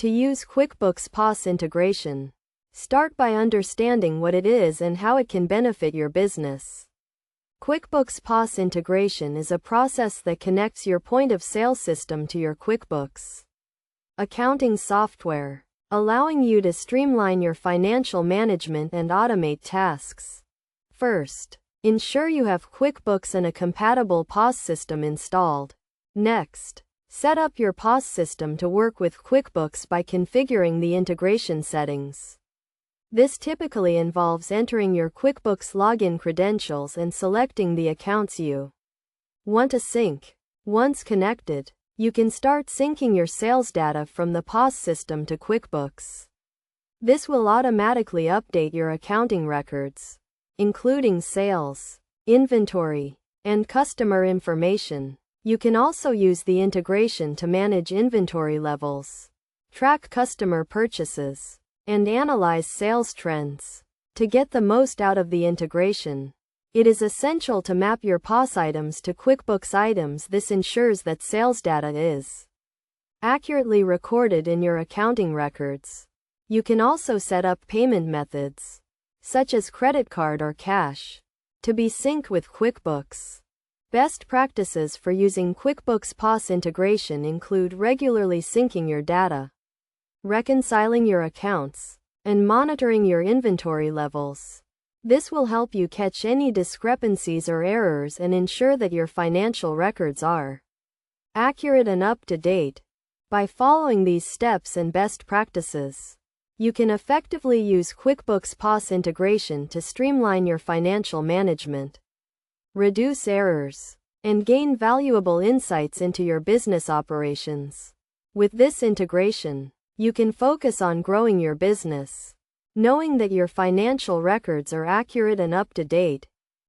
To use QuickBooks POS integration, start by understanding what it is and how it can benefit your business. QuickBooks POS integration is a process that connects your point-of-sale system to your QuickBooks accounting software, allowing you to streamline your financial management and automate tasks. First, ensure you have QuickBooks and a compatible POS system installed. Next, set up your POS system to work with QuickBooks by configuring the integration settings. This typically involves entering your QuickBooks login credentials and selecting the accounts you want to sync. Once connected, you can start syncing your sales data from the POS system to QuickBooks. This will automatically update your accounting records, including sales, inventory, and customer information. You can also use the integration to manage inventory levels, track customer purchases, and analyze sales trends. To get the most out of the integration, it is essential to map your POS items to QuickBooks items. This ensures that sales data is accurately recorded in your accounting records. You can also set up payment methods, such as credit card or cash, to be synced with QuickBooks. Best practices for using QuickBooks POS integration include regularly syncing your data, reconciling your accounts, and monitoring your inventory levels. This will help you catch any discrepancies or errors and ensure that your financial records are accurate and up to date. By following these steps and best practices, you can effectively use QuickBooks POS integration to streamline your financial management, reduce errors, and gain valuable insights into your business operations. With this integration, you can focus on growing your business, knowing that your financial records are accurate and up to date.